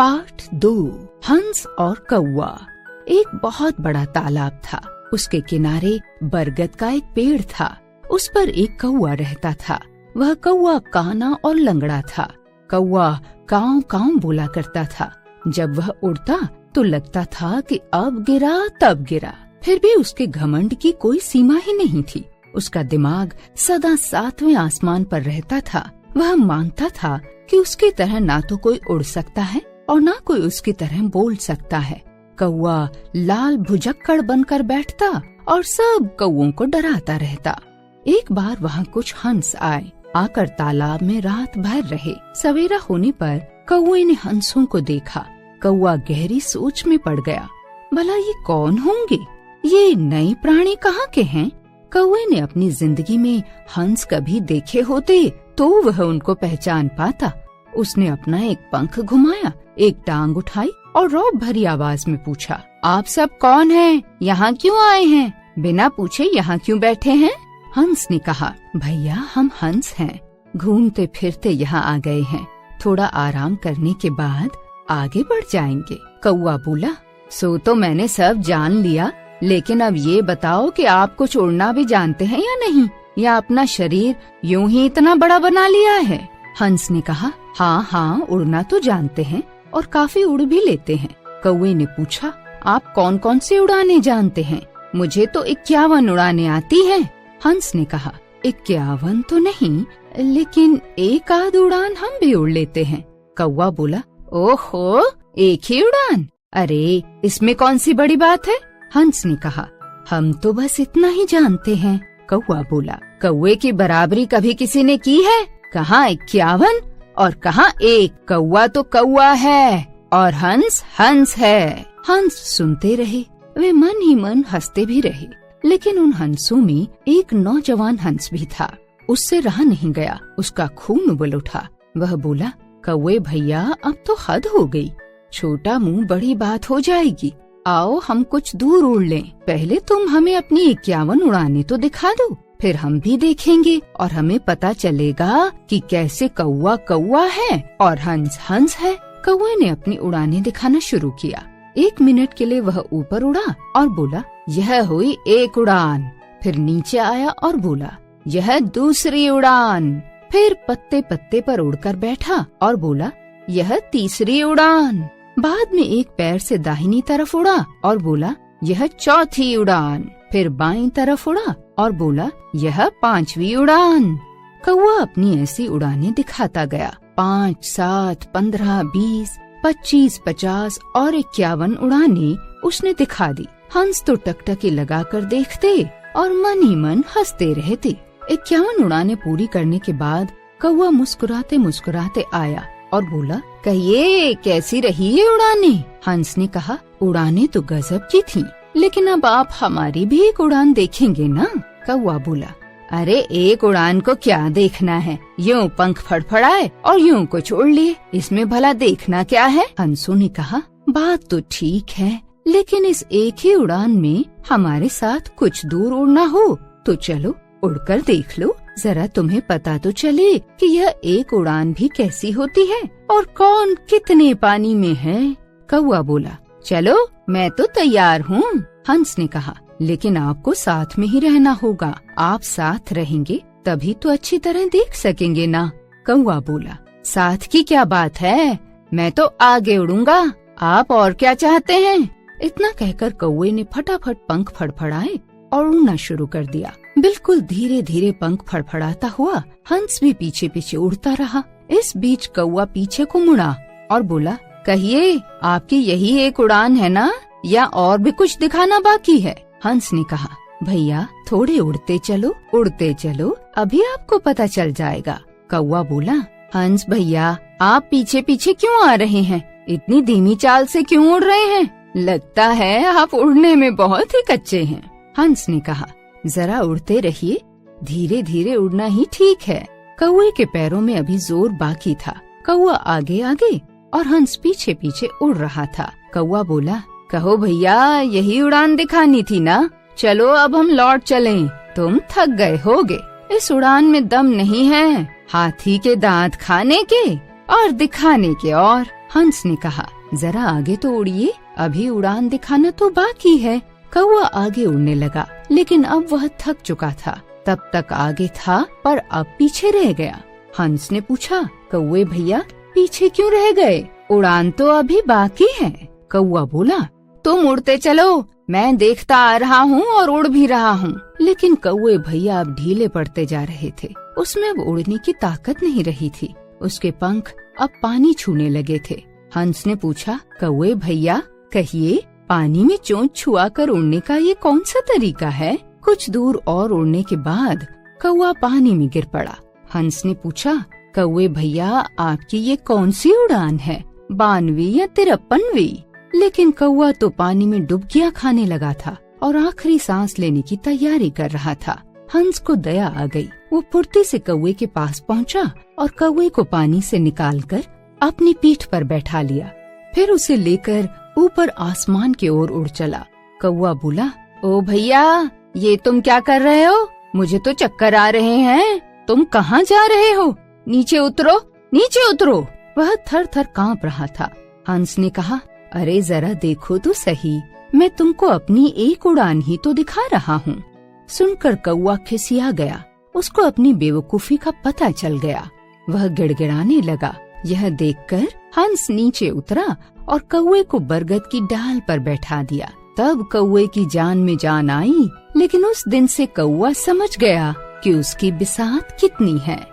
Part 2। हंस और कौवा। एक बहुत बड़ा तालाब था। उसके किनारे बरगद का एक पेड़ था। उस पर एक कौवा रहता था। वह कौवा काना और लंगड़ा था। कौवा काव काव बोला करता था। जब वह उड़ता तो लगता था कि अब गिरा तब गिरा। फिर भी उसके घमंड की कोई सीमा ही नहीं थी। उसका दिमाग सदा 7वें आसमान पर रहता था। वह मानता था कि उसकी तरह ना तो कोई उड़ सकता है और ना कोई उसकी तरह बोल सकता है। कौवा लाल भुजक्कड़ बनकर बैठता और सब कौवों को डराता रहता। एक बार वहाँ कुछ हंस आए। आकर तालाब में रात भर रहे। सवेरा होने पर कौवे ने हंसों को देखा। कौवा गहरी सोच में पड़ गया। भला ये कौन होंगे? ये नए प्राणी कहाँ के हैं? कौवे ने अपनी जिंदगी में हंस कभी देखे होते तो वह उनको पहचान पाता। उसने अपना एक पंख घुमाया, एक टांग उठाई और रौब भरी आवाज में पूछा, आप सब कौन हैं? यहाँ क्यों आए हैं? बिना पूछे यहाँ क्यों बैठे हैं? हंस ने कहा, भैया हम हंस हैं, घूमते फिरते यहाँ आ गए हैं। थोड़ा आराम करने के बाद आगे बढ़ जाएंगे। कौवा बोला, सो तो मैंने सब जान लिया, लेकिन अब ये बताओ कि आप कुछ उड़ना भी जानते हैं या नहीं, या अपना शरीर यूं ही इतना बड़ा बना लिया है? हंस ने कहा, हाँ उड़ना तो जानते हैं और काफी उड़ भी लेते हैं। कौवे ने पूछा, आप कौन कौन से उड़ाने जानते हैं? मुझे तो 51 उड़ाने आती हैं। हंस ने कहा, 51 तो नहीं, लेकिन एक आध उड़ान हम भी उड़ लेते हैं। कौवा बोला, ओहो, एक ही उड़ान? अरे इसमें कौन सी बड़ी बात है? हंस ने कहा, हम तो बस इतना ही जानते हैं। कौवा बोला, कौवे की बराबरी कभी किसी ने की है? कहाँ 51 और कहाँ एक? कौवा तो कौवा है और हंस हंस है। हंस सुनते रहे। वे मन ही मन हंसते भी रहे। लेकिन उन हंसों में एक नौजवान हंस भी था। उससे रहा नहीं गया। उसका खून उबल उठा। वह बोला, कौवे भैया अब तो हद हो गई। छोटा मुंह बड़ी बात हो जाएगी। आओ हम कुछ दूर उड़ लें। पहले तुम हमें अपनी 51 उड़ाने तो दिखा दो, फिर हम भी देखेंगे और हमें पता चलेगा कि कैसे कौवा कौवा है और हंस हंस है। कौवे ने अपनी उड़ाने दिखाना शुरू किया। 1 मिनट के लिए वह ऊपर उड़ा और बोला, यह हुई एक उड़ान। फिर नीचे आया और बोला, यह दूसरी उड़ान। फिर पत्ते पत्ते पर उड़कर बैठा और बोला, यह तीसरी उड़ान। बाद में एक पैर से दाहिनी तरफ उड़ा और बोला, यह चौथी उड़ान। फिर बाईं तरफ उड़ा और बोला, यह 5वीं उड़ान। कौवा अपनी ऐसी उड़ानें दिखाता गया। 5, 7, 15, 20, 25, 50 और 51 उड़ानें उसने दिखा दी। हंस तो टकटकी लगाकर देखते और मन ही मन हंसते रहते। 51 उड़ानें पूरी करने के बाद कौवा मुस्कुराते मुस्कुराते आया और बोला, कहिए कैसी रही ये उड़ानें? हंस ने कहा, उड़ानें तो गजब की थीं, लेकिन अब आप हमारी भी एक उड़ान देखेंगे ना? कौवा बोला, अरे एक उड़ान को क्या देखना है? यूं पंख फड़फड़ाए और यूं कुछ उड़ लिए, इसमें भला देखना क्या है? हंसों ने कहा, बात तो ठीक है, लेकिन इस एक ही उड़ान में हमारे साथ कुछ दूर उड़ना हो तो चलो उड़कर देख लो। जरा तुम्हें पता तो चले कि यह एक उड़ान भी कैसी होती है और कौन कितने पानी में है। कौवा बोला, चलो मैं तो तैयार हूँ। हंस ने कहा, लेकिन आपको साथ में ही रहना होगा। आप साथ रहेंगे तभी तो अच्छी तरह देख सकेंगे ना। कौवा बोला, साथ की क्या बात है, मैं तो आगे उड़ूंगा। आप और क्या चाहते हैं? इतना कहकर कौवे ने फटाफट पंख फड़फड़ाए और उड़ना शुरू कर दिया। बिल्कुल धीरे धीरे पंख फड़फड़ाता हुआ हंस भी पीछे पीछे उड़ता रहा। इस बीच कौवा पीछे को मुड़ा और बोला, कहिए आपकी यही एक उड़ान है ना, या और भी कुछ दिखाना बाकी है? हंस ने कहा, भैया थोड़े उड़ते चलो, अभी आपको पता चल जाएगा। कौवा बोला, हंस भैया आप पीछे पीछे क्यों आ रहे हैं? इतनी धीमी चाल से क्यों उड़ रहे हैं? लगता है आप उड़ने में बहुत ही कच्चे हैं। हंस ने कहा, जरा उड़ते रहिए, धीरे धीरे उड़ना ही ठीक है। कौवे के पैरों में अभी जोर बाकी था। कौवा आगे आगे और हंस पीछे पीछे उड़ रहा था। कौवा बोला, कहो भैया यही उड़ान दिखानी थी ना, चलो अब हम लौट चलें। तुम थक गए होगे, इस उड़ान में दम नहीं है, हाथी के दांत खाने के और दिखाने के। और हंस ने कहा, जरा आगे तो उड़िए, अभी उड़ान दिखाना तो बाकी है। कौवा आगे उड़ने लगा, लेकिन अब वह थक चुका था। तब तक आगे था पर अब पीछे रह गया। हंस ने पूछा, कौवे भैया पीछे क्यों रह गए? उड़ान तो अभी बाकी है। कौवा बोला, तुम उड़ते चलो, मैं देखता आ रहा हूँ और उड़ भी रहा हूँ। लेकिन कौवे भैया अब ढीले पड़ते जा रहे थे। उसमें अब उड़ने की ताकत नहीं रही थी। उसके पंख अब पानी छूने लगे थे। हंस ने पूछा, कौवे भैया कहिए, पानी में चोंच छुआ कर उड़ने का ये कौन सा तरीका है? कुछ दूर और उड़ने के बाद कौवा पानी में गिर पड़ा। हंस ने पूछा, कौवे भैया आपकी ये कौन सी उड़ान है, 92वीं या 53वीं? लेकिन कौवा तो पानी में डुबकियां खाने लगा था और आखिरी सांस लेने की तैयारी कर रहा था। हंस को दया आ गई। वो फुर्ती से कौवे के पास पहुंचा और कौवे को पानी से निकालकर अपनी पीठ पर बैठा लिया। फिर उसे लेकर ऊपर आसमान की ओर उड़ चला। कौवा बोला, ओ भैया ये तुम क्या कर रहे हो? मुझे तो चक्कर आ रहे हैं। तुम कहाँ जा रहे हो? नीचे उतरो, नीचे उतरो। वह थर थर कांप रहा था। हंस ने कहा, अरे जरा देखो तो सही, मैं तुमको अपनी एक उड़ान ही तो दिखा रहा हूँ। सुनकर कौवा खिसिया गया। उसको अपनी बेवकूफी का पता चल गया। वह गिड़गिड़ाने लगा। यह देखकर हंस नीचे उतरा और कौवे को बरगद की डाल पर बैठा दिया। तब कौवे की जान में जान आई। लेकिन उस दिन से कौवा समझ गया कि उसकी बिसात कितनी है।